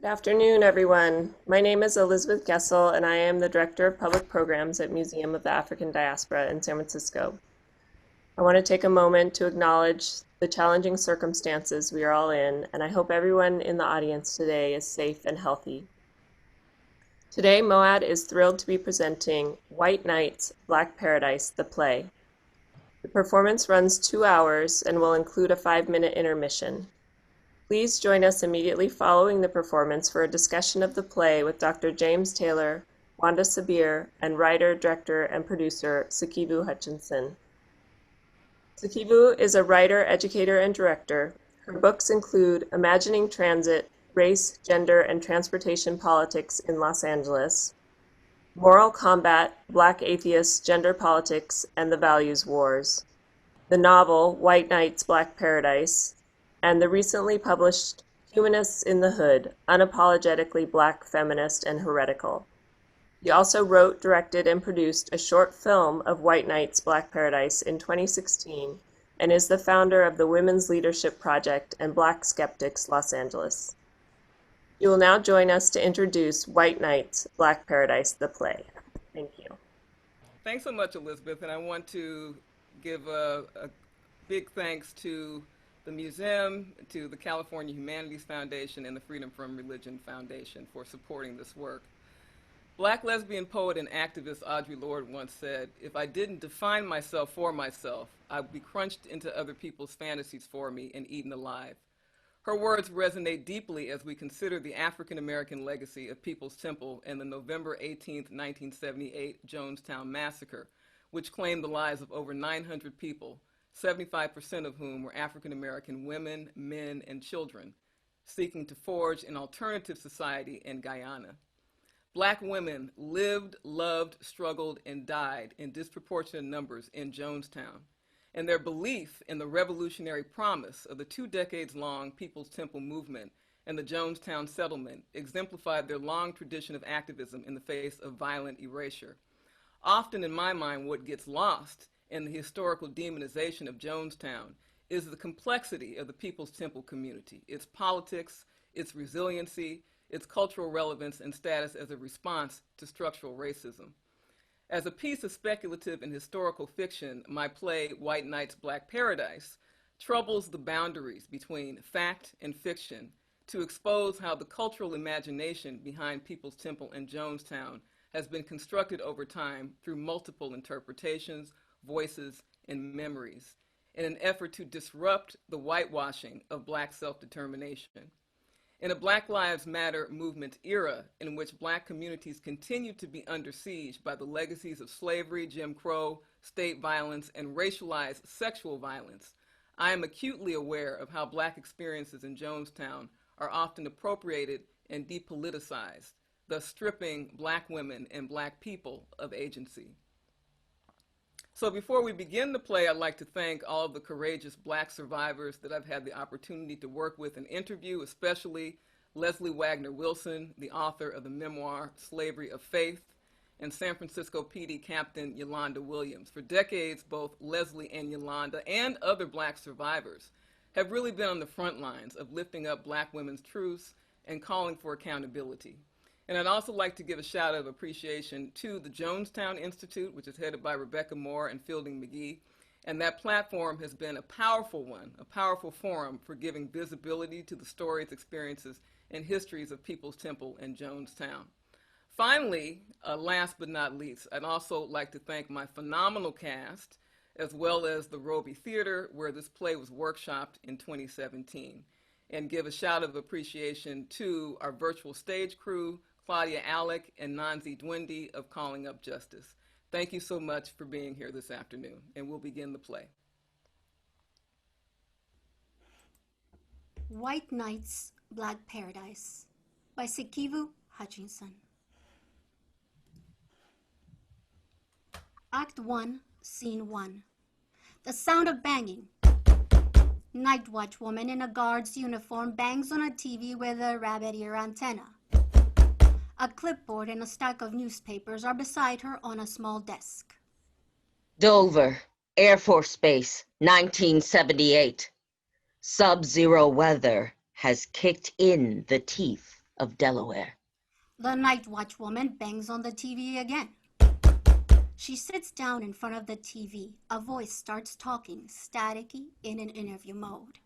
Good afternoon, everyone. My name is Elizabeth Gessel, and I am the Director of Public Programs at Museum of the African Diaspora in San Francisco. I want to take a moment to acknowledge the challenging circumstances we are all in, and I hope everyone in the audience today is safe and healthy. Today, Moad is thrilled to be presenting White Nights, Black Paradise, the play. The performance runs 2 hours and will include a 5-minute intermission. Please join us immediately following the performance for a discussion of the play with Dr. James Taylor, Wanda Sabir, and writer, director, and producer Sikivu Hutchinson. Sikivu is a writer, educator, and director. Her books include Imagining Transit, Race, Gender, and Transportation Politics in Los Angeles, Moral Combat, Black Atheists, Gender Politics, and the Values Wars, the novel White Nights, Black Paradise, and the recently published Humanists in the Hood, Unapologetically Black, Feminist, and Heretical. He also wrote, directed, and produced a short film of White Nights, Black Paradise in 2016, and is the founder of the Women's Leadership Project and Black Skeptics Los Angeles. You will now join us to introduce White Nights, Black Paradise, the play. Thank you. Thanks so much, Elizabeth, and I want to give a big thanks to the museum, to the California Humanities Foundation, and the Freedom from Religion Foundation for supporting this work. Black lesbian poet and activist Audre Lorde once said, "If I didn't define myself for myself, I would be crunched into other people's fantasies for me and eaten alive." Her words resonate deeply as we consider the African-American legacy of People's Temple and the November 18, 1978 Jonestown massacre, which claimed the lives of over 900 people, 75% of whom were African-American women, men, and children, seeking to forge an alternative society in Guyana. Black women lived, loved, struggled, and died in disproportionate numbers in Jonestown, and their belief in the revolutionary promise of the 2 decades-long People's Temple movement and the Jonestown settlement exemplified their long tradition of activism in the face of violent erasure. Often, in my mind, what gets lost in the historical demonization of Jonestown is the complexity of the People's Temple community, its politics, its resiliency, its cultural relevance and status as a response to structural racism. As a piece of speculative and historical fiction, my play, White Nights, Black Paradise, troubles the boundaries between fact and fiction to expose how the cultural imagination behind People's Temple and Jonestown has been constructed over time through multiple interpretations, voices, and memories in an effort to disrupt the whitewashing of Black self-determination. In a Black Lives Matter movement era in which Black communities continue to be under siege by the legacies of slavery, Jim Crow, state violence, and racialized sexual violence, I am acutely aware of how Black experiences in Jonestown are often appropriated and depoliticized, thus stripping Black women and Black people of agency. So before we begin the play, I'd like to thank all of the courageous Black survivors that I've had the opportunity to work with and interview, especially Leslie Wagner Wilson, the author of the memoir Slavery of Faith, and San Francisco PD Captain Yolanda Williams. For decades, both Leslie and Yolanda and other Black survivors have really been on the front lines of lifting up Black women's truths and calling for accountability. And I'd also like to give a shout out of appreciation to the Jonestown Institute, which is headed by Rebecca Moore and Fielding McGee. And that platform has been a powerful one, a powerful forum for giving visibility to the stories, experiences, and histories of People's Temple and Jonestown. Finally, last but not least, I'd also like to thank my phenomenal cast, as well as the Roby Theater, where this play was workshopped in 2017. And give a shout out of appreciation to our virtual stage crew, Claudia Alec and Nanzi Dwindi of Calling Up Justice. Thank you so much for being here this afternoon, and we'll begin the play. White Nights, Black Paradise by Sikivu Hutchinson. Act 1, Scene 1. The sound of banging. Night watch woman in a guard's uniform bangs on a TV with a rabbit ear antenna. A clipboard and a stack of newspapers are beside her on a small desk. Dover, Air Force Base, 1978. Sub-zero weather has kicked in the teeth. of Delaware. The night watch woman bangs on the TV again. She sits down in front of the TV. A voice starts talking, staticky, in an interview mode.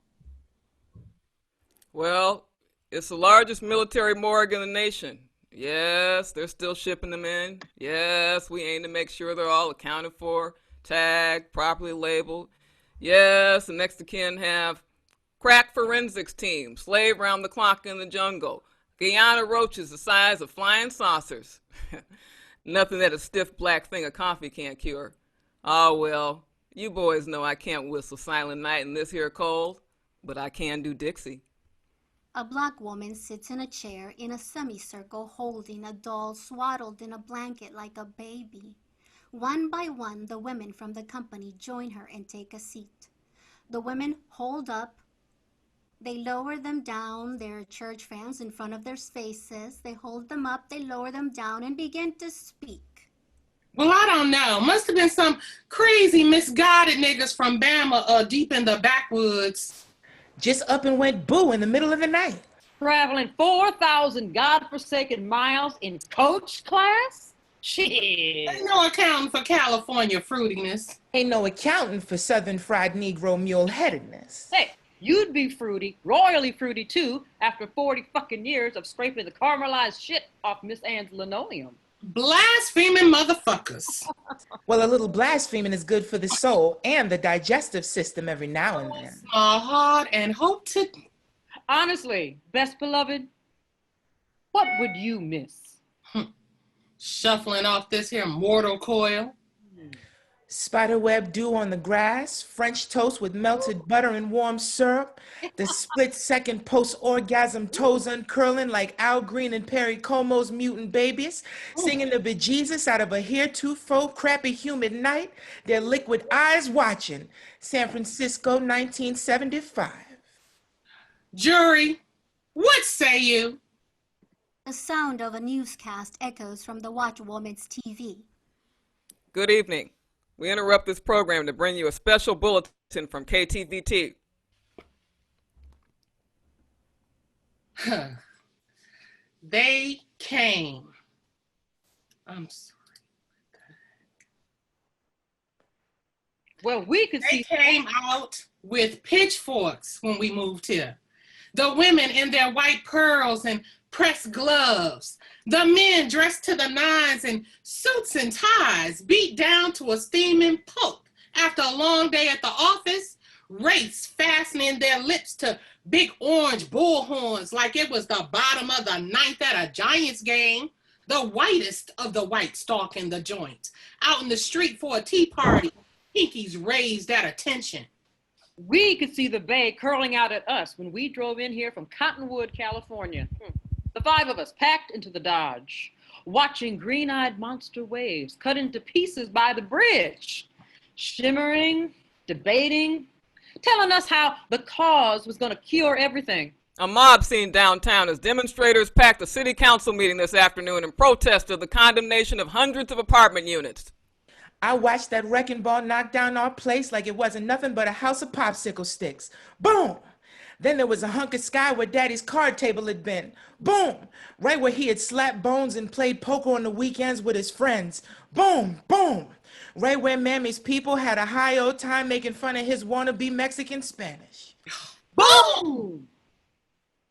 Well, it's the largest military morgue in the nation. Yes, they're still shipping them in. Yes, we aim to make sure they're all accounted for, tagged, properly labeled. Yes, the next of kin have crack forensics team, slave round the clock in the jungle, Guyana roaches the size of flying saucers. Nothing that a stiff black thing of coffee can't cure. Oh well, you boys know I can't whistle Silent Night in this here cold, but I can do Dixie. A black woman sits in a chair in a semicircle holding a doll swaddled in a blanket like a baby. One by one, the women from the company join her and take a seat. The women hold up. They lower them down, their church fans in front of their faces. They hold them up, they lower them down, and begin to speak. Well, I don't know. Must have been some crazy, misguided niggas from Bama deep in the backwoods. Just up and went boo in the middle of the night. Traveling 4,000 godforsaken miles in coach class? Shit. Ain't no accounting for California fruitiness. Ain't no accounting for Southern fried Negro mule-headedness. Hey, you'd be fruity, royally fruity too, after 40 fucking years of scraping the caramelized shit off Miss Ann's linoleum. Blaspheming motherfuckers. Well, a little blaspheming is good for the soul and the digestive system every now and then. Small heart and hope to... Honestly, best beloved, what would you miss? Shuffling off this here mortal coil. Spiderweb dew on the grass, French toast with melted butter and warm syrup, the split-second post-orgasm toes uncurling like Al Green and Perry Como's mutant babies, singing the bejesus out of a heretofore crappy humid night, their liquid eyes watching. San Francisco, 1975. Jury, what say you? The sound of a newscast echoes from the watchwoman's TV. Good evening. We interrupt this program to bring you a special bulletin from KTVT. They came. I'm sorry. Well, we could They see... came out with pitchforks when we moved here. The women in their white pearls and pressed gloves. The men dressed to the nines in suits and ties, beat down to a steaming pulp after a long day at the office, race fastening their lips to big orange bullhorns like it was the bottom of the ninth at a Giants game. The whitest of the white stalking the joint. Out in the street for a tea party, pinkies raised at attention. We could see the bay curling out at us when we drove in here from Cottonwood, California. The five of us packed into the Dodge, watching green-eyed monster waves cut into pieces by the bridge, shimmering, debating, telling us how the cause was going to cure everything. A mob scene downtown as demonstrators packed a city council meeting this afternoon in protest of the condemnation of hundreds of apartment units. I watched that wrecking ball knock down our place like it wasn't nothing but a house of popsicle sticks. Boom! Then there was a hunk of sky where Daddy's card table had been. Boom! Right where he had slapped bones and played poker on the weekends with his friends. Boom! Boom! Right where Mammy's people had a high old time making fun of his wannabe Mexican Spanish. Boom!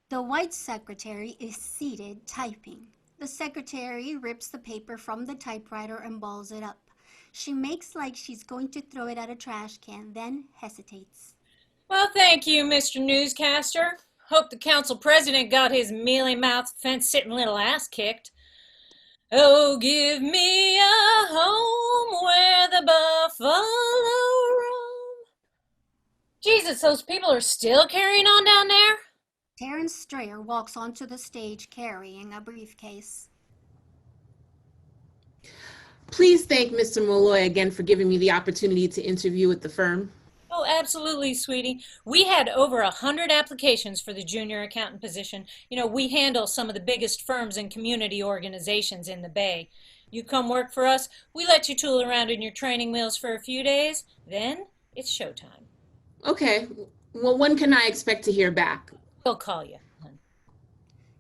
The white secretary is seated typing. The secretary rips the paper from the typewriter and balls it up. She makes like she's going to throw it at a trash can, then hesitates. Well, thank you, Mr. Newscaster. Hope the council president got his mealy-mouthed, fence-sitting little ass kicked. Oh, give me a home where the buffalo roam. Jesus, those people are still carrying on down there? Terrence Strayer walks onto the stage carrying a briefcase. Please thank Mr. Malloy again for giving me the opportunity to interview with the firm. Oh, absolutely, sweetie. We had over 100 applications for the junior accountant position. You know, we handle some of the biggest firms and community organizations in the Bay. You come work for us, we let you tool around in your training wheels for a few days, then it's showtime. Okay, well, when can I expect to hear back? We'll call you.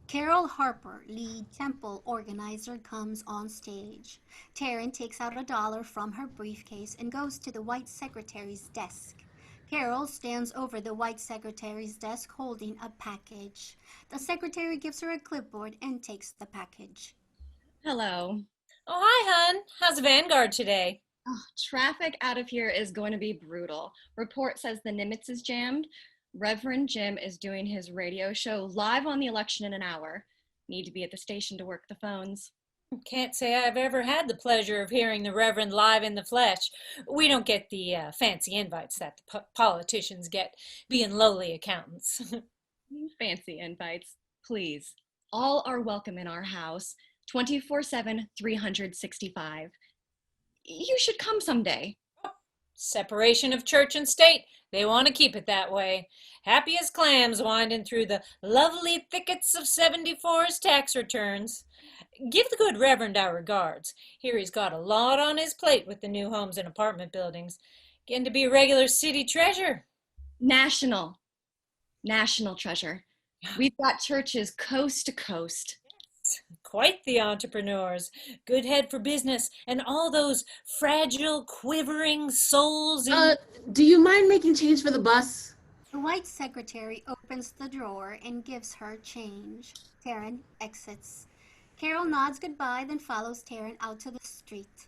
Carol Harper, lead temple organizer, comes on stage. Taryn takes out $1 from her briefcase and goes to the white secretary's desk. Carol stands over the white secretary's desk holding a package. The secretary gives her a clipboard and takes the package. Hello. Oh, hi, hun. How's Vanguard today? Oh, traffic out of here is going to be brutal. Report says the Nimitz is jammed. Reverend Jim is doing his radio show live on the election in an hour. Need to be at the station to work the phones. Can't say I've ever had the pleasure of hearing the Reverend live in the flesh. We don't get the fancy invites that the politicians get, being lowly accountants. Fancy invites, please. All are welcome in our house, 24/7, 365. You should come someday. Separation of church and state. They want to keep it that way. Happy as clams winding through the lovely thickets of 74's tax returns. Give the good Reverend our regards. Here he's got a lot on his plate with the new homes and apartment buildings. Getting to be a regular city treasure. National treasure. We've got churches coast to coast. Quite the entrepreneurs. Good head for business, and all those fragile, quivering souls in... Do you mind making change for the bus? The white secretary opens the drawer and gives her change. Taryn exits. Carol nods goodbye, then follows Taryn out to the street.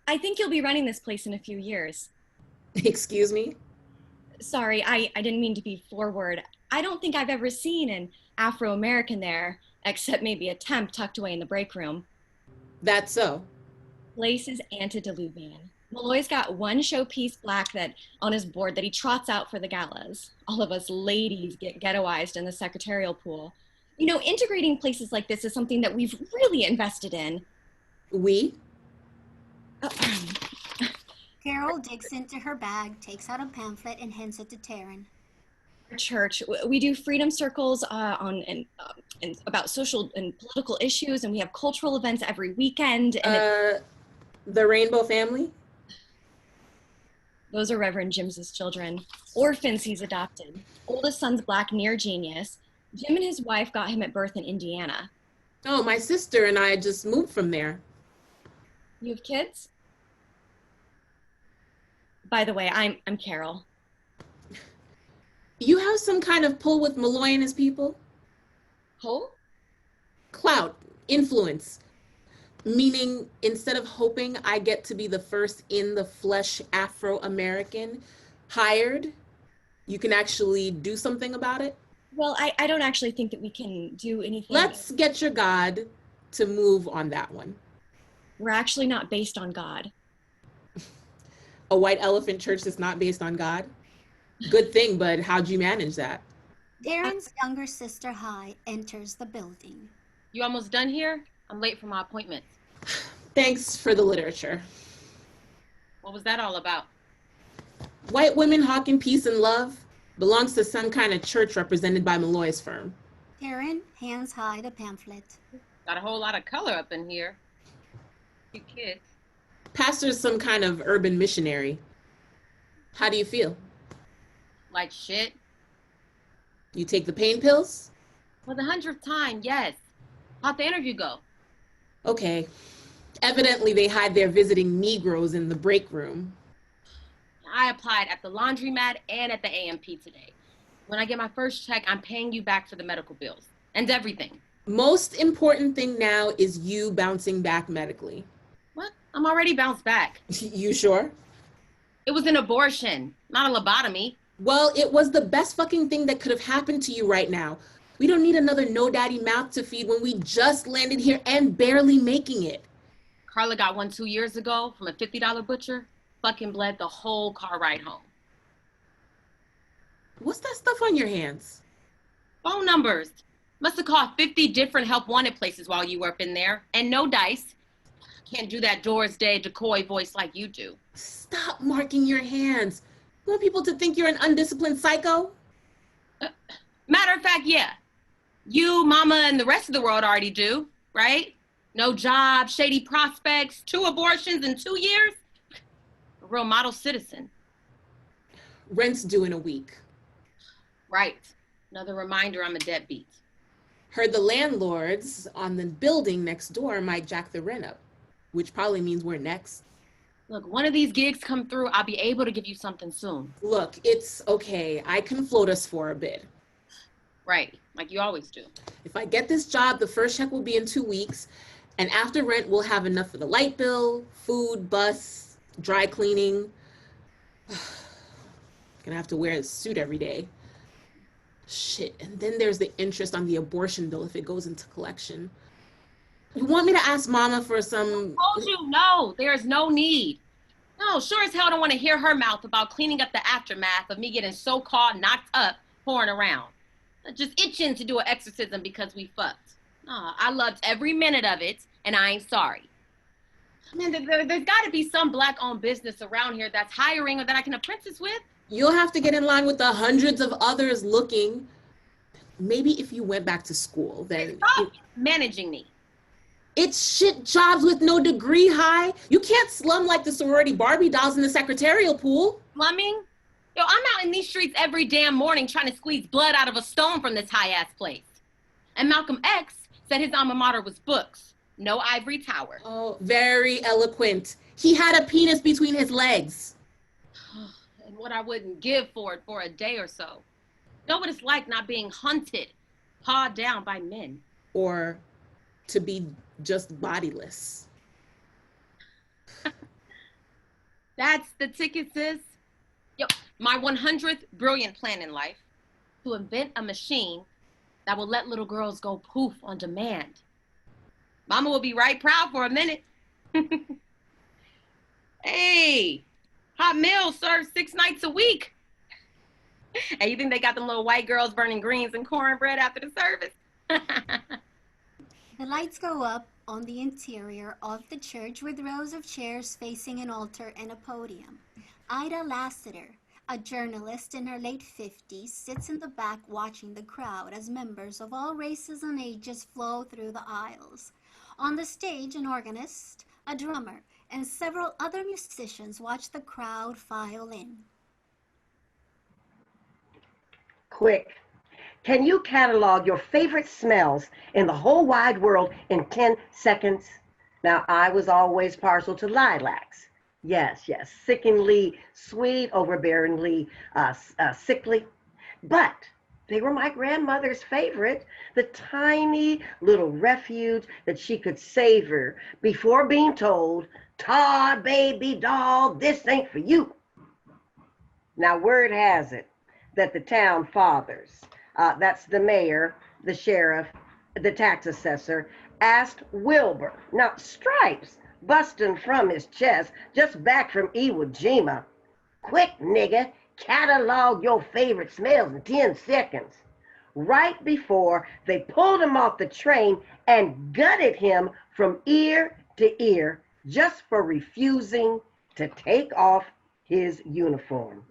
I think you'll be running this place in a few years. Excuse me? Sorry, I didn't mean to be forward. I don't think I've ever seen an Afro-American there, except maybe a temp tucked away in the break room. That's so. Place is antediluvian. Malloy's got one showpiece black that on his board that he trots out for the galas. All of us ladies get ghettoized in the secretarial pool. You know, integrating places like this is something that we've really invested in. We? Carol digs into her bag, takes out a pamphlet, and hands it to Taryn. Church, we do freedom circles on about social and political issues, and we have cultural events every weekend. And the Rainbow Family? Those are Reverend Jim's children. Orphans he's adopted. Oldest son's black, near genius. Jim and his wife got him at birth in Indiana. Oh, my sister and I just moved from there. You have kids? By the way, I'm Carol. You have some kind of pull with Malloy and his people? Pull? Clout, influence. Meaning, instead of hoping I get to be the first in the flesh Afro-American hired, you can actually do something about it? Well, I don't actually think that we can do anything. Let's get your God to move on that one. We're actually not based on God. A white elephant church that's not based on God? Good thing, but how'd you manage that? Darren's younger sister, Hi, enters the building. You almost done here? I'm late for my appointment. Thanks for the literature. What was that all about? White women hawking peace and love belongs to some kind of church represented by Malloy's firm. Taryn hands Hi the pamphlet. Got a whole lot of color up in here. You kids. Pastor's some kind of urban missionary. How do you feel? Like shit? You take the pain pills? For the 100th time, yes. How'd the interview go? Okay. Evidently they hide their visiting Negroes in the break room. I applied at the laundromat and at the AMP today. When I get my first check, I'm paying you back for the medical bills and everything. Most important thing now is you bouncing back medically. What? I'm already bounced back. You sure? It was an abortion, not a lobotomy. Well, it was the best fucking thing that could have happened to you right now. We don't need another no daddy mouth to feed when we just landed here and barely making it. Carla got one 2 years ago from a $50 butcher. Fucking bled the whole car ride home. What's that stuff on your hands? Phone numbers. Must have called 50 different help wanted places while you were up in there. And no dice. Can't do that Doris Day decoy voice like you do. Stop marking your hands. You want people to think you're an undisciplined psycho? Matter of fact, yeah. You, mama, and the rest of the world already do, right? No job, shady prospects, 2 abortions in 2 years. A real model citizen. Rent's due in a week. Right. Another reminder I'm a deadbeat. Heard the landlords on the building next door might jack the rent up, which probably means we're next. Look, one of these gigs come through, I'll be able to give you something soon. Look, it's okay. I can float us for a bit. Right, like you always do. If I get this job, the first check will be in 2 weeks. And after rent, we'll have enough for the light bill, food, bus, dry cleaning. Gonna have to wear a suit every day. Shit, and then there's the interest on the abortion bill if it goes into collection. You want me to ask Mama for some... I told you, no, there's no need. No, sure as hell don't want to hear her mouth about cleaning up the aftermath of me getting so-called knocked up, pouring around. Just itching to do an exorcism because we fucked. I loved every minute of it, and I ain't sorry. Man, there's got to be some black-owned business around here that's hiring or that I can apprentice with. You'll have to get in line with the hundreds of others looking. Maybe if you went back to school, then... Stop managing me. It's shit jobs with no degree high. You can't slum like the sorority Barbie dolls in the secretarial pool. Slumming? Yo, I'm out in these streets every damn morning trying to squeeze blood out of a stone from this high-ass place. And Malcolm X said his alma mater was books, no ivory tower. Oh, very eloquent. He had a penis between his legs. And what I wouldn't give for it for a day or so. Know what it's like not being hunted, pawed down by men. Or to be just bodiless. That's the ticket, sis. Yo, my 100th brilliant plan in life, to invent a machine that will let little girls go poof on demand. Mama will be right proud for a minute. Hey, hot meals served 6 nights a week. Hey, you think they got them little white girls burning greens and cornbread after the service? The lights go up on the interior of the church with rows of chairs facing an altar and a podium. Ida Lassiter, a journalist in her late 50s, sits in the back watching the crowd as members of all races and ages flow through the aisles. On the stage, an organist, a drummer, and several other musicians watch the crowd file in. Quick, can you catalog your favorite smells in the whole wide world in 10 seconds? Now, I was always partial to lilacs. Yes, sickeningly sweet, overbearingly sickly. But they were my grandmother's favorite, the tiny little refuge that she could savor before being told, "Todd, baby doll, this ain't for you." Now, word has it that the town fathers, that's the mayor, the sheriff, the tax assessor, asked Wilbur, now Stripes, busting from his chest, just back from Iwo Jima, "Quick, nigga, catalog your favorite smells in 10 seconds. Right before they pulled him off the train and gutted him from ear to ear just for refusing to take off his uniform.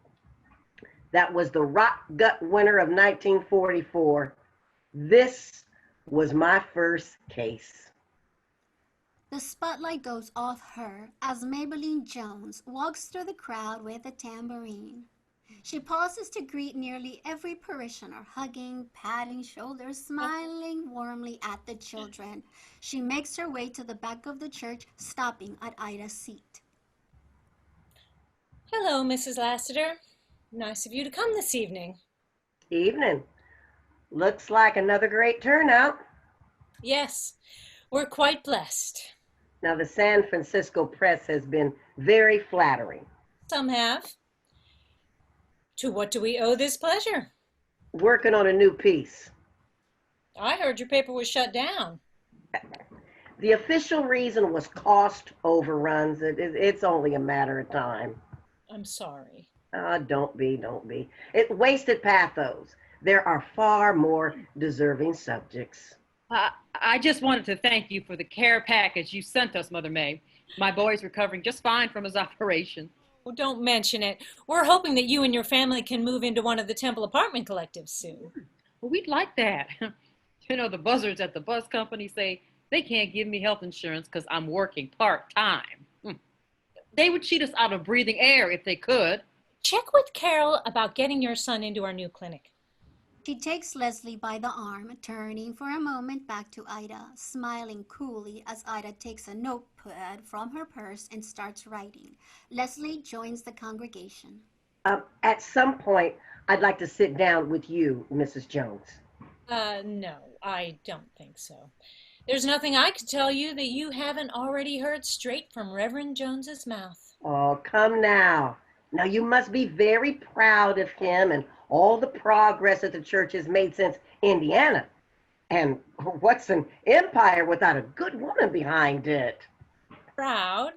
That was the rock gut winter of 1944. This was my first case. The spotlight goes off her as Maybelline Jones walks through the crowd with a tambourine. She pauses to greet nearly every parishioner, hugging, patting shoulders, smiling warmly at the children. She makes her way to the back of the church, stopping at Ida's seat. Hello, Mrs. Lassiter. Nice of you to come this evening. Evening. Looks like another great turnout. Yes, we're quite blessed. Now, the San Francisco press has been very flattering. Some have. To what do we owe this pleasure? Working on a new piece. I heard your paper was shut down. The official reason was cost overruns. It's only a matter of time. I'm sorry. Don't be. It wasted pathos. There are far more deserving subjects. I just wanted to thank you for the care package you sent us, Mother May. My boy's recovering just fine from his operation. Oh, don't mention it. We're hoping that you and your family can move into one of the Temple apartment collectives soon. Well, we'd like that. You know, the buzzards at the bus company say they can't give me health insurance because I'm working part-time. They would cheat us out of breathing air if they could. Check with Carol about getting your son into our new clinic. She takes Leslie by the arm, turning for a moment back to Ida, smiling coolly as Ida takes a notepad from her purse and starts writing. Leslie joins the congregation. At some point, I'd like to sit down with you, Mrs. Jones. No, I don't think so. There's nothing I could tell you that you haven't already heard straight from Reverend Jones's mouth. Oh, come now. Now, you must be very proud of him and all the progress that the church has made since Indiana. And what's an empire without a good woman behind it? Proud?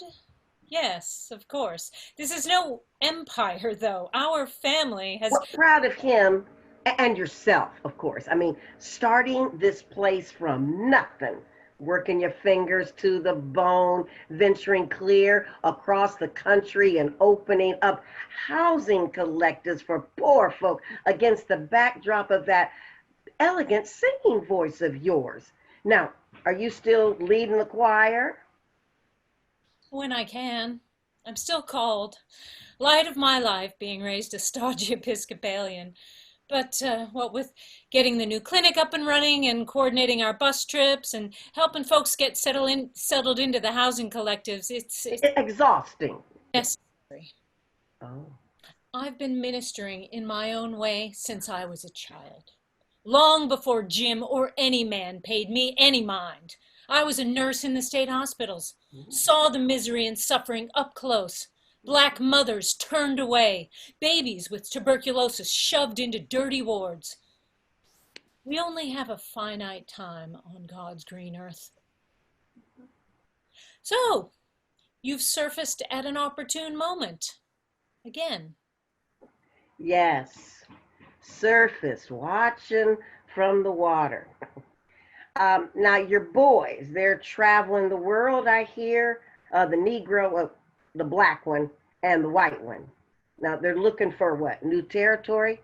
Yes, of course. This is no empire, though. Our family has... Well, proud of him and yourself, of course. I mean, starting this place from nothing, working your fingers to the bone, venturing clear across the country and opening up housing collectives for poor folk against the backdrop of that elegant singing voice of yours. Now, are you still leading the choir? When I can. I'm still called. Light of my life, being raised a stodgy Episcopalian. But what with getting the new clinic up and running and coordinating our bus trips and helping folks get settled into the housing collectives, it's exhausting. Necessary. Oh. I've been ministering in my own way since I was a child. Long before Jim or any man paid me any mind. I was a nurse in the state hospitals, saw the misery and suffering up close. Black mothers turned away, babies with tuberculosis shoved into dirty wards. We only have a finite time on God's green earth. So, you've surfaced at an opportune moment. Again. Yes, surface, watching from the water. Now, your boys, they're traveling the world, I hear. The Negro, the black one, and the white one. Now, they're looking for what? New territory?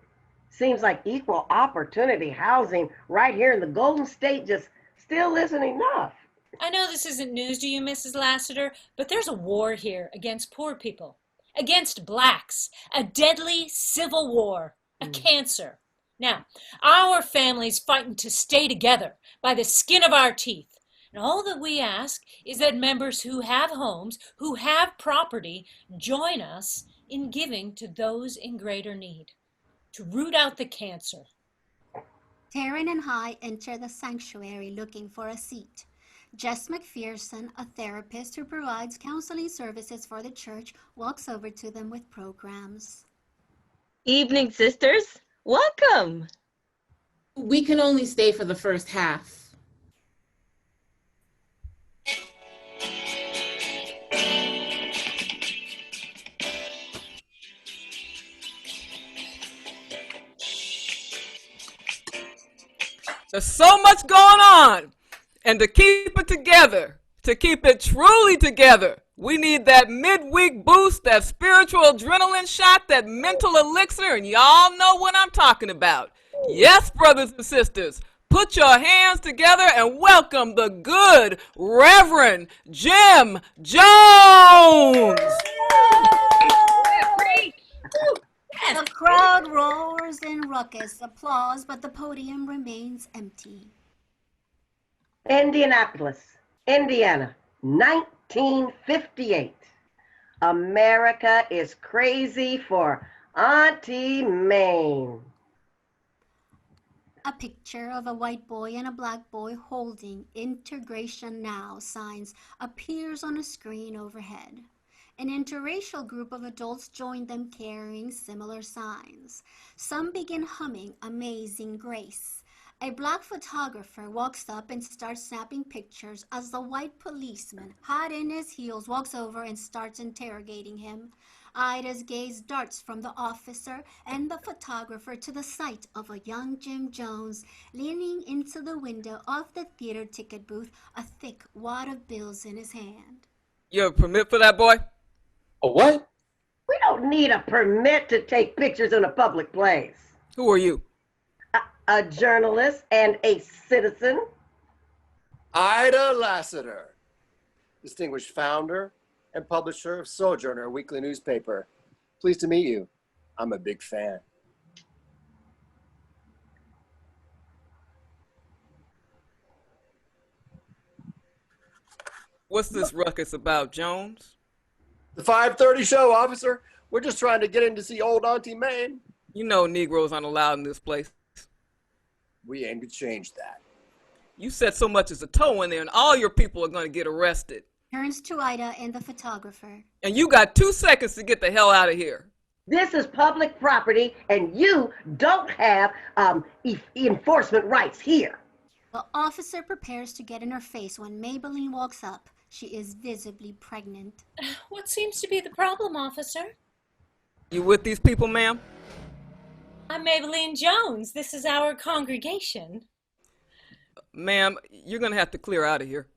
Seems like equal opportunity housing right here in the Golden State just still isn't enough. I know this isn't news to you, Mrs. Lassiter, but there's a war here against poor people, against blacks, a deadly civil war, a cancer. Now, our family's fighting to stay together by the skin of our teeth. And all that we ask is that members who have homes, who have property, join us in giving to those in greater need, to root out the cancer. Taryn and High enter the sanctuary looking for a seat. Jess McPherson, a therapist who provides counseling services for the church, walks over to them with programs. Evening, sisters. Welcome. We can only stay for the first half. There's so much going on. And to keep it together, to keep it truly together, we need that midweek boost, that spiritual adrenaline shot, that mental elixir, and y'all know what I'm talking about. Yes, brothers and sisters, put your hands together and welcome the good Reverend Jim Jones. The crowd roars in raucous applause, but the podium remains empty. Indianapolis, Indiana, 1958. America is crazy for Auntie Mame. A picture of a white boy and a black boy holding "Integration Now" signs appears on a screen overhead. An interracial group of adults join them carrying similar signs. Some begin humming "Amazing Grace." A black photographer walks up and starts snapping pictures as the white policeman, hot in his heels, walks over and starts interrogating him. Ida's gaze darts from the officer and the photographer to the sight of a young Jim Jones leaning into the window of the theater ticket booth, a thick wad of bills in his hand. You have a permit for that, boy? A what? We don't need a permit to take pictures in a public place. Who are you? A journalist and a citizen. Ida Lassiter, distinguished founder and publisher of Sojourner, a weekly newspaper. Pleased to meet you. I'm a big fan. What's this ruckus about, Jones? The 5:30 show, officer. We're just trying to get in to see old Auntie Mame. You know Negroes aren't allowed in this place. We aim to change that. You said so much as a toe in there, and all your people are going to get arrested. Turns to Ida and the photographer. And you got 2 seconds to get the hell out of here. This is public property, and you don't have enforcement rights here. The officer prepares to get in her face when Maybelline walks up. She is visibly pregnant. What seems to be the problem, officer? You with these people, ma'am? I'm Maybelline Jones. This is our congregation. Ma'am, you're going to have to clear out of here.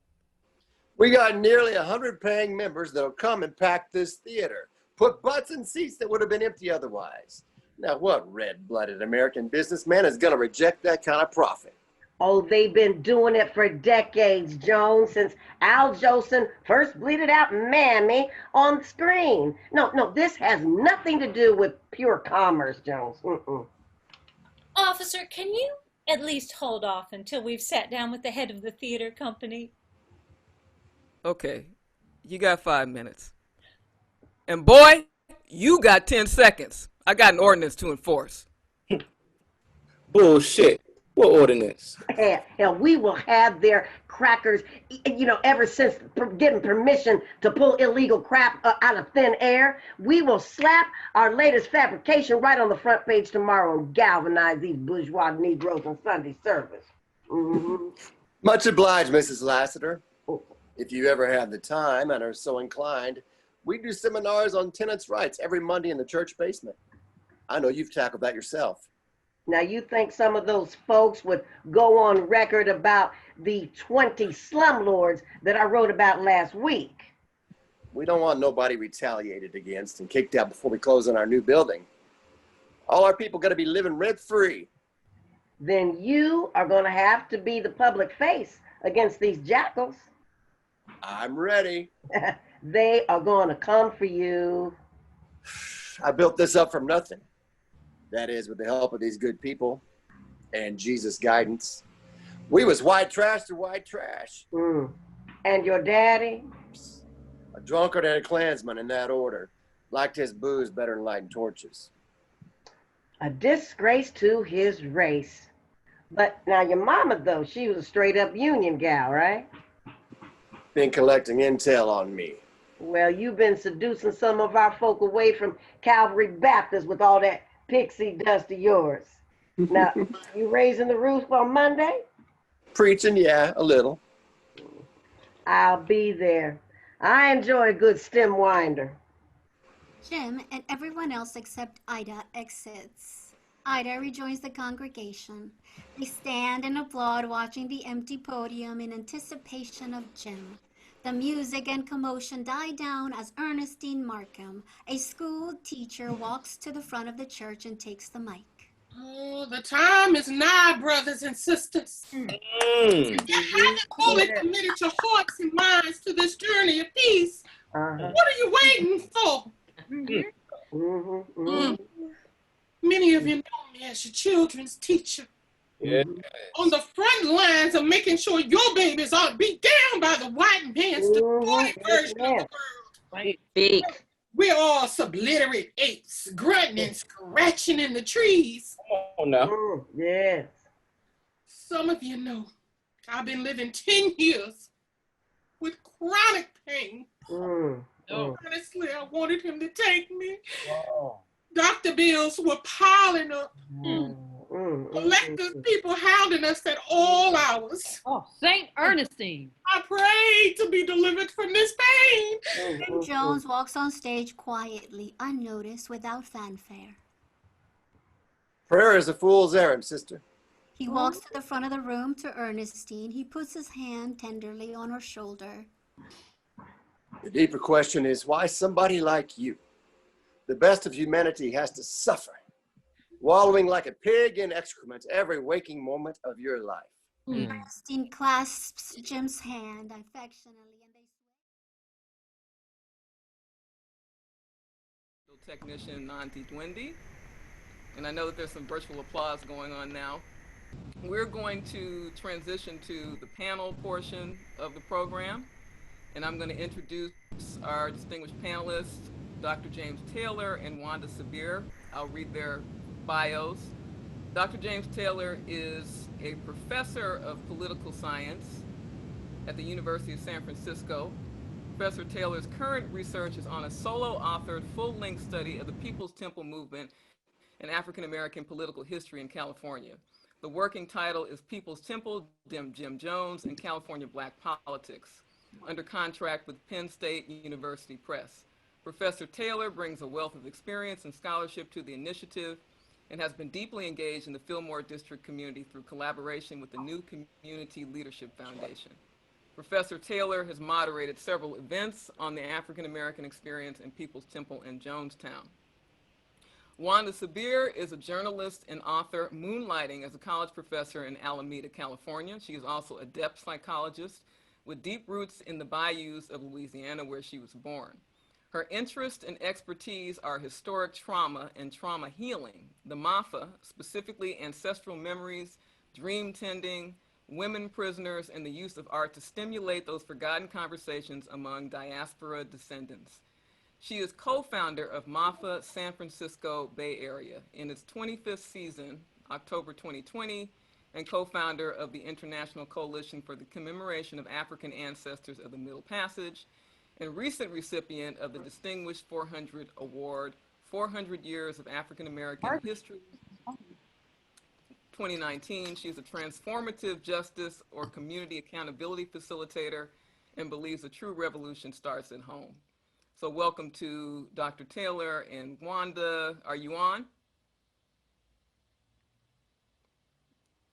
We got nearly 100 paying members that'll come and pack this theater. Put butts in seats that would have been empty otherwise. Now, what red-blooded American businessman is going to reject that kind of profit? Oh, they've been doing it for decades, Jones, since Al Jolson first bleated out Mammy on screen. No, this has nothing to do with pure commerce, Jones. Officer, can you at least hold off until we've sat down with the head of the theater company? Okay, you got 5 minutes. And boy, you got 10 seconds. I got an ordinance to enforce. Bullshit. What ordinance? Hell, we will have their crackers, ever since getting permission to pull illegal crap out of thin air. We will slap our latest fabrication right on the front page tomorrow and galvanize these bourgeois Negroes in Sunday service. Much obliged, Mrs. Lassiter. If you ever have the time and are so inclined, we do seminars on tenants' rights every Monday in the church basement. I know you've tackled that yourself. Now, you think some of those folks would go on record about the 20 slumlords that I wrote about last week? We don't want nobody retaliated against and kicked out before we close on our new building. All our people got to be living rent-free. Then you are going to have to be the public face against these jackals. I'm ready. They are going to come for you. I built this up from nothing. That is, with the help of these good people and Jesus' guidance. We was white trash to white trash. And your daddy? A drunkard and a Klansman in that order. Liked his booze better than lighting torches. A disgrace to his race. But now your mama, though, she was a straight-up Union gal, right? Been collecting intel on me. Well, you've been seducing some of our folk away from Calvary Baptist with all that pixie dust of yours. Now, you raising the roof on Monday? Preaching, yeah, a little. I'll be there. I enjoy a good stem winder. Jim and everyone else except Ida exits. Ida rejoins the congregation. They stand and applaud, watching the empty podium in anticipation of Jim. The music and commotion die down as Ernestine Markham, a school teacher, walks to the front of the church and takes the mic. Oh, the time is nigh, brothers and sisters. If you haven't fully committed your hearts and minds to this journey of peace, what are you waiting for? Many of you know me as your children's teacher. Yeah. On the front lines of making sure your babies aren't beat down by the white man's distorted version of the world. Speak. We're all subliterate apes, grunting and scratching in the trees. Come on now. Yes. Some of you know I've been living 10 years with chronic pain. Honestly, I wanted him to take me. Doctor bills were piling up. Elected people hounding us at all hours. Oh, Saint Ernestine. I prayed to be delivered from this pain. Jim Jones walks on stage quietly, unnoticed, without fanfare. Prayer is a fool's errand, sister. He walks to the front of the room to Ernestine. He puts his hand tenderly on her shoulder. The deeper question is why somebody like you, the best of humanity, has to suffer, wallowing like a pig in excrement every waking moment of your life. Ernestine clasps Jim's hand affectionately, and they Technician Auntie Wendy, and I know that there's some virtual applause going on now. We're going to transition to the panel portion of the program, And I'm going to introduce our distinguished panelists, Dr. James Taylor and Wanda Sabir. I'll read their bios. Dr. James Taylor is a professor of political science at the University of San Francisco. Professor Taylor's current research is on a solo-authored, full-length study of the People's Temple movement and African American political history in California. The working title is People's Temple, Jim Jones, and California Black Politics, under contract with Penn State University Press. Professor Taylor brings a wealth of experience and scholarship to the initiative and has been deeply engaged in the Fillmore District community through collaboration with the New Community Leadership Foundation. Professor Taylor has moderated several events on the African American experience in People's Temple in Jonestown. Wanda Sabir is a journalist and author moonlighting as a college professor in Alameda, California. She is also a depth psychologist with deep roots in the bayous of Louisiana, where she was born. Her interests and expertise are historic trauma and trauma healing, the MAFA, specifically ancestral memories, dream tending, women prisoners, and the use of art to stimulate those forgotten conversations among diaspora descendants. She is co-founder of MAFA San Francisco Bay Area in its 25th season, October 2020, and co-founder of the International Coalition for the Commemoration of African Ancestors of the Middle Passage, and recent recipient of the Distinguished 400 Award, 400 Years of African American History, 2019. She is a transformative justice or community accountability facilitator and believes a true revolution starts at home. So welcome to Dr. Taylor and Wanda. Are you on?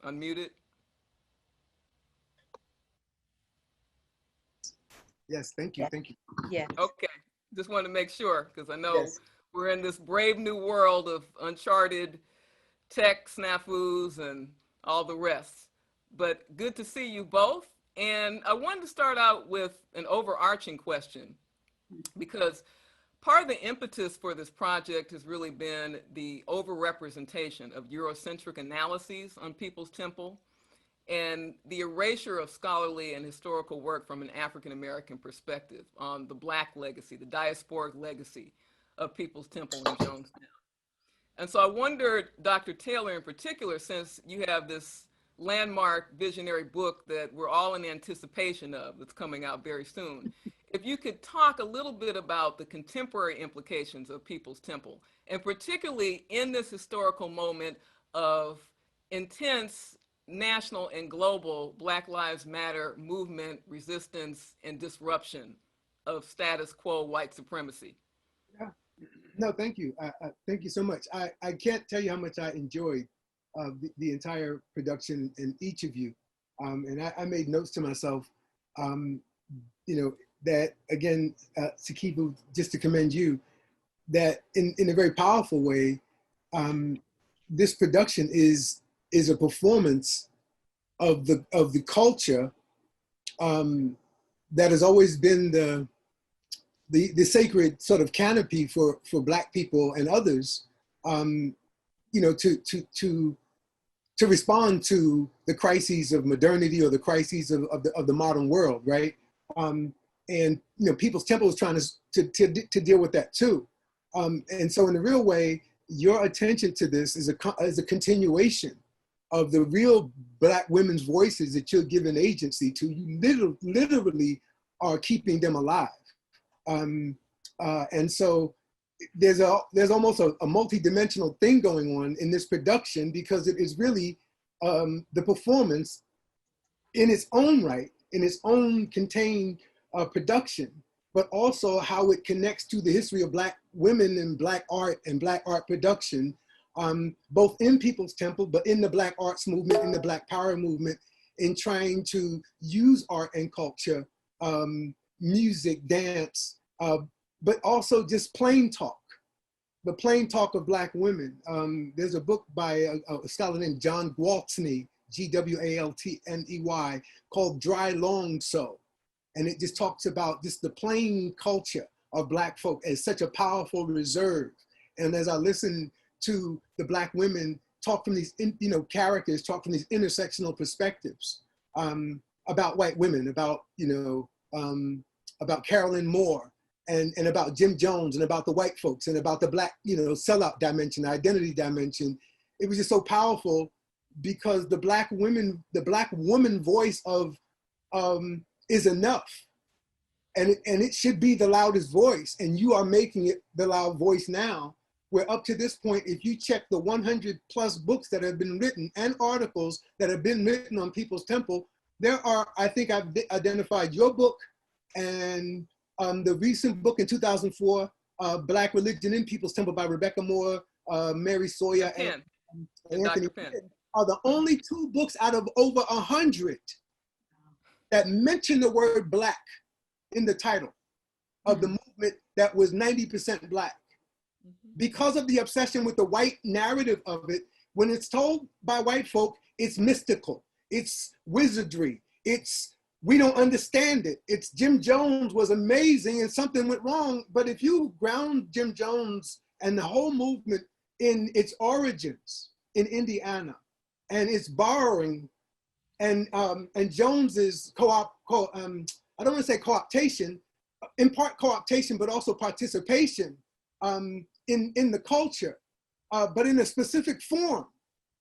Unmuted? Yes, thank you, thank you. Yeah. Okay, just wanted to make sure, because I know Yes. we're in this brave new world of uncharted tech snafus and all the rest. But good to see you both. And I wanted to start out with an overarching question, because part of the impetus for this project has really been the overrepresentation of Eurocentric analyses on People's Temple and the erasure of scholarly and historical work from an African American perspective on the Black legacy, the diasporic legacy of People's Temple in Jonestown. And so I wondered, Dr. Taylor in particular, since you have this landmark visionary book that we're all in anticipation of, that's coming out very soon, if you could talk a little bit about the contemporary implications of People's Temple, and particularly in this historical moment of intense national and global Black Lives Matter movement, resistance, and disruption of status quo white supremacy. Yeah. No, thank you. Thank you so much. I can't tell you how much I enjoyed the entire production and each of you. And I made notes to myself, that again, Sikivu, just to commend you, that in a very powerful way, this production is a performance of the culture that has always been the sacred sort of canopy for Black people and others, to respond to the crises of modernity or the crises of the modern world, right? And People's Temple is trying to deal with that too. And so in a real way, your attention to this is a continuation of the real Black women's voices that you're giving agency to. You literally are keeping them alive. And so there's almost a multi-dimensional thing going on in this production, because it is really the performance in its own right, in its own contained production, but also how it connects to the history of Black women and Black art and Black art production, both in People's Temple, but in the Black arts movement, in the Black power movement, in trying to use art and culture, music, dance, but also just plain talk, the plain talk of Black women. There's a book by a scholar named John Gwaltney, Gwaltney, called Dry Long So. And it just talks about just the plain culture of Black folk as such a powerful reserve. And as I listen to the Black women talk from these, characters, talk from these intersectional perspectives about white women, about, about Carolyn Moore, and about Jim Jones, and about the white folks, and about the Black, sellout dimension, identity dimension. It was just so powerful because the Black woman voice of is enough. And it should be the loudest voice, and you are making it the loud voice now, where up to this point, if you check the 100 plus books that have been written and articles that have been written on People's Temple, there are, I think I've identified your book and the recent book in 2004, Black Religion in People's Temple by Rebecca Moore, Mary Sawyer, and Anthony Penn, are the only 2 books out of over 100 that mention the word Black in the title of the movement that was 90% Black. Because of the obsession with the white narrative of it, when it's told by white folk, it's mystical, it's wizardry, we don't understand it. It's Jim Jones was amazing and something went wrong, but if you ground Jim Jones and the whole movement in its origins in Indiana and its borrowing and Jones's I don't want to say co-optation, in part co-optation, but also participation in the culture, but in a specific form.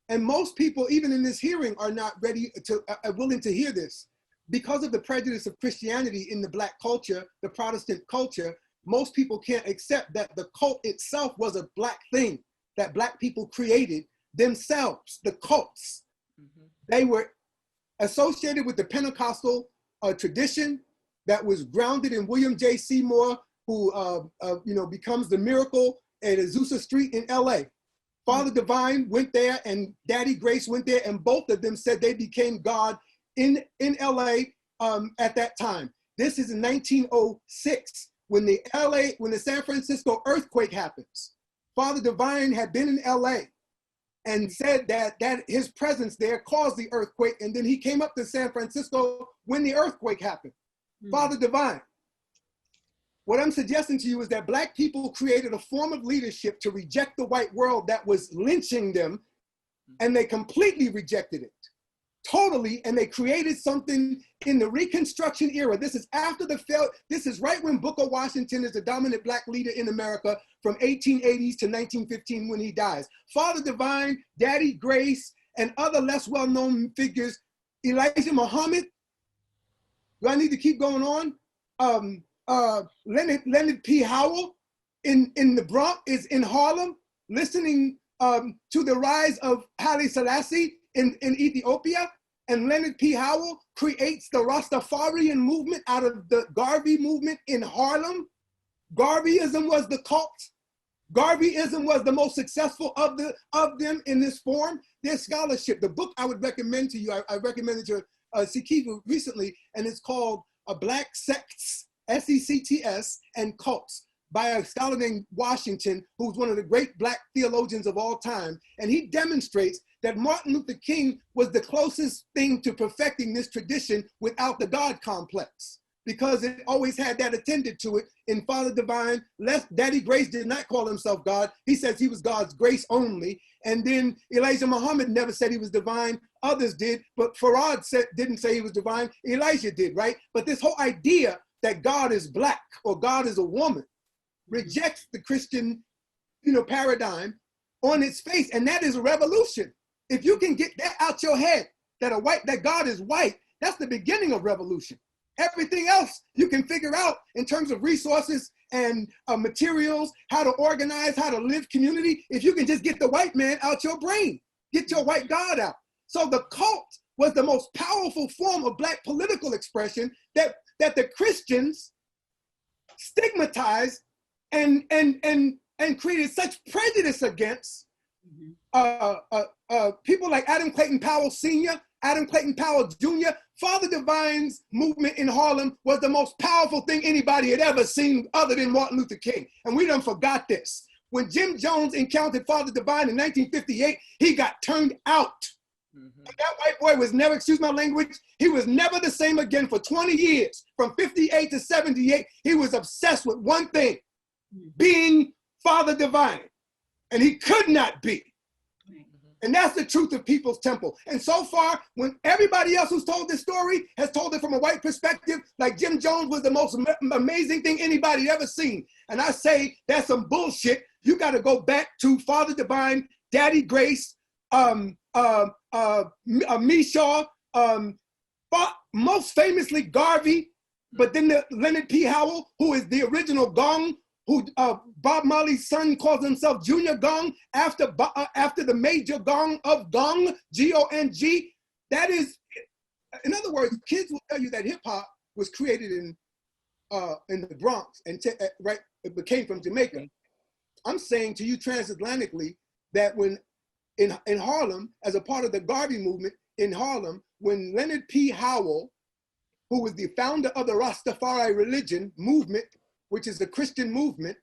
And most people, even in this hearing, are not ready to, willing to hear this. Because of the prejudice of Christianity in the Black culture, the Protestant culture, most people can't accept that the cult itself was a Black thing, that Black people created themselves, the cults. They were associated with the Pentecostal tradition that was grounded in William J. Seymour, who becomes the miracle at Azusa Street in LA. Father Divine went there and Daddy Grace went there, and both of them said they became God in LA at that time. This is in 1906 when the San Francisco earthquake happens. Father Divine had been in LA and said that his presence there caused the earthquake, and then he came up to San Francisco when the earthquake happened. Father Divine. What I'm suggesting to you is that Black people created a form of leadership to reject the white world that was lynching them, and they completely rejected it. Totally, and they created something in the Reconstruction era. This is after this is right when Booker Washington is the dominant Black leader in America from 1880s to 1915 when he dies. Father Divine, Daddy Grace, and other less well-known figures, Elijah Muhammad. Do I need to keep going on? Leonard P. Howell in the Bronx is in Harlem, listening to the rise of Haile Selassie in Ethiopia, and Leonard P. Howell creates the Rastafarian movement out of the Garvey movement in Harlem. Garveyism was the cult. Garveyism was the most successful of them in this form. Their scholarship, the book I would recommend to you, I recommended to Sikivu recently, and it's called Black Sects, S-E-C-T-S, and Cults, by a scholar named Washington, who's one of the great Black theologians of all time. And he demonstrates that Martin Luther King was the closest thing to perfecting this tradition without the God complex, because it always had that attended to it in Father Divine. Daddy Grace did not call himself God. He says he was God's grace only. And then Elijah Muhammad never said he was divine. Others did, but Farad didn't say he was divine. Elijah did, right? But this whole idea that God is Black or God is a woman rejects the Christian, paradigm on its face, and that is a revolution. If you can get that out your head, that God is white, that's the beginning of revolution. Everything else you can figure out in terms of resources and materials, how to organize, how to live community. If you can just get the white man out your brain, get your white God out. So the cult was the most powerful form of Black political expression that the Christians stigmatized and created such prejudice against people like Adam Clayton Powell Sr., Adam Clayton Powell Jr. Father Divine's movement in Harlem was the most powerful thing anybody had ever seen other than Martin Luther King. And we done forgot this. When Jim Jones encountered Father Divine in 1958, he got turned out. And that white boy was never, excuse my language, he was never the same again for 20 years. From 58 to 78, he was obsessed with one thing, being Father Divine. And he could not be. And that's the truth of People's Temple. And so far, when everybody else who's told this story has told it from a white perspective, like Jim Jones was the most amazing thing anybody ever seen. And I say that's some bullshit. You got to go back to Father Divine, Daddy Grace, Mishaw, most famously Garvey, but then Leonard P. Howell, who is the original gong, who Bob Marley's son calls himself Junior Gong after the major gong of Gong, G-O-N-G. That is, in other words, kids will tell you that hip hop was created in the Bronx and right, it came from Jamaica. I'm saying to you transatlantically that when in Harlem, as a part of the Garvey movement in Harlem, when Leonard P. Howell, who was the founder of the Rastafari religion movement, which is the Christian movement,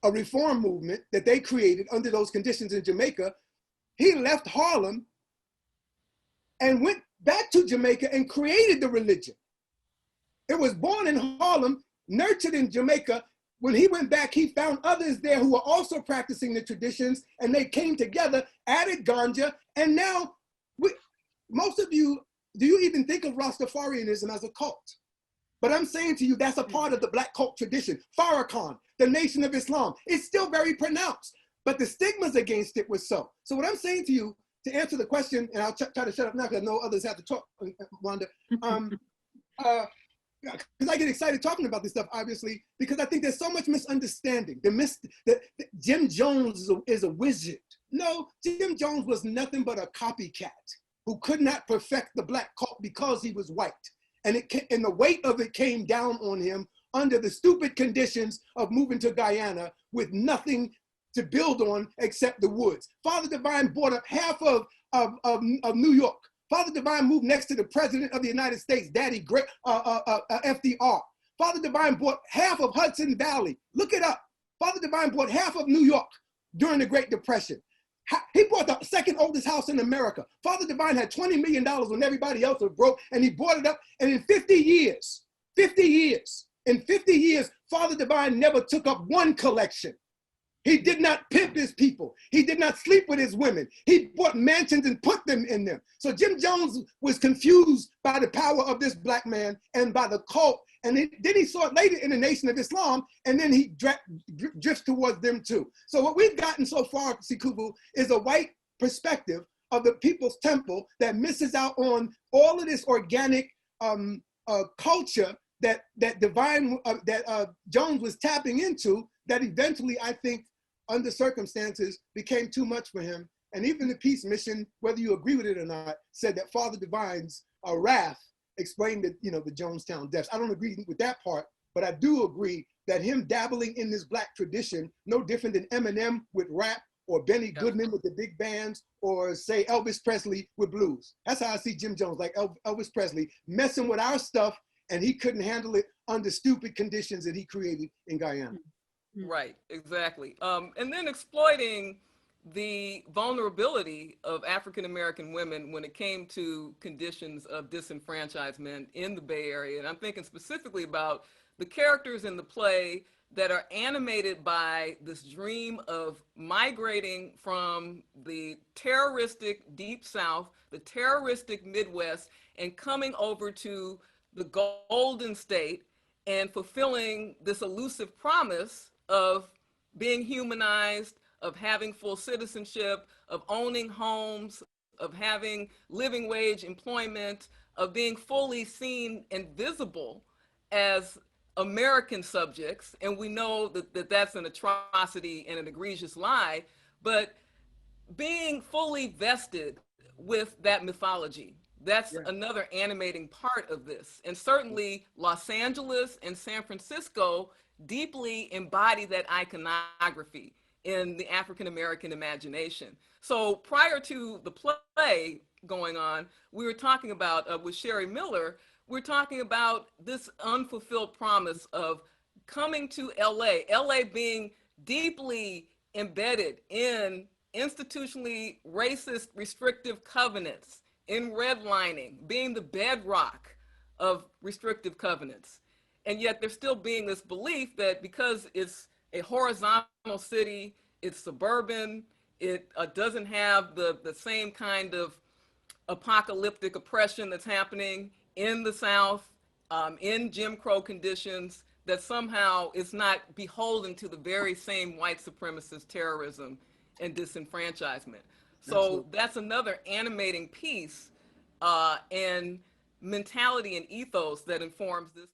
a reform movement that they created under those conditions in Jamaica, he left Harlem and went back to Jamaica and created the religion. It was born in Harlem, nurtured in Jamaica. When he went back, he found others there who were also practicing the traditions, and they came together, added ganja, and now, most of you, do you even think of Rastafarianism as a cult? But I'm saying to you, that's a part of the Black cult tradition. Farrakhan, the Nation of Islam, it's still very pronounced, but the stigmas against it was so. So what I'm saying to you, to answer the question, and I'll try to shut up now because I know others have to talk, Wanda, because I get excited talking about this stuff, obviously, because I think there's so much misunderstanding. Jim Jones is a wizard. No, Jim Jones was nothing but a copycat who could not perfect the Black cult because he was white. And the weight of it came down on him under the stupid conditions of moving to Guyana with nothing to build on except the woods. Father Divine bought up half of New York. Father Divine moved next to the President of the United States, Daddy FDR. Father Divine bought half of Hudson Valley. Look it up. Father Divine bought half of New York during the Great Depression. He bought the second oldest house in America. Father Divine had $20 million when everybody else was broke, and he bought it up. And in 50 years, Father Divine never took up one collection. He did not pimp his people. He did not sleep with his women. He bought mansions and put them in them. So Jim Jones was confused by the power of this Black man and by the cult. And then he saw it later in the Nation of Islam, and then he drifts towards them too. So what we've gotten so far, Sikivu, is a white perspective of the People's Temple that misses out on all of this organic culture that Jones was tapping into, that eventually, I think, under circumstances, became too much for him. And even the Peace Mission, whether you agree with it or not, said that Father Divine's wrath explained the Jonestown deaths. I don't agree with that part, but I do agree that him dabbling in this Black tradition, no different than Eminem with rap, or Benny Goodman with the big bands, or say Elvis Presley with blues. That's how I see Jim Jones, like Elvis Presley, messing with our stuff, and he couldn't handle it under stupid conditions that he created in Guyana. Right, exactly. And then exploiting the vulnerability of African-American women when it came to conditions of disenfranchisement in the Bay Area. And I'm thinking specifically about the characters in the play that are animated by this dream of migrating from the terroristic Deep South, the terroristic Midwest, and coming over to the Golden State and fulfilling this elusive promise of being humanized, of having full citizenship, of owning homes, of having living wage employment, of being fully seen and visible as American subjects. And we know that that's an atrocity and an egregious lie, but being fully vested with that mythology, that's another animating part of this. And certainly Los Angeles and San Francisco deeply embody that iconography in the African-American imagination. So prior to the play going on, we were talking about, with Sherry Miller, we're talking about this unfulfilled promise of coming to LA, LA being deeply embedded in institutionally racist restrictive covenants, in redlining, being the bedrock of restrictive covenants. And yet there's still being this belief that because it's a horizontal city, it's suburban, It doesn't have the same kind of apocalyptic oppression that's happening in the South, in Jim Crow conditions, that somehow is not beholden to the very same white supremacist terrorism and disenfranchisement. So Absolutely. that's another animating piece and mentality and ethos that informs this.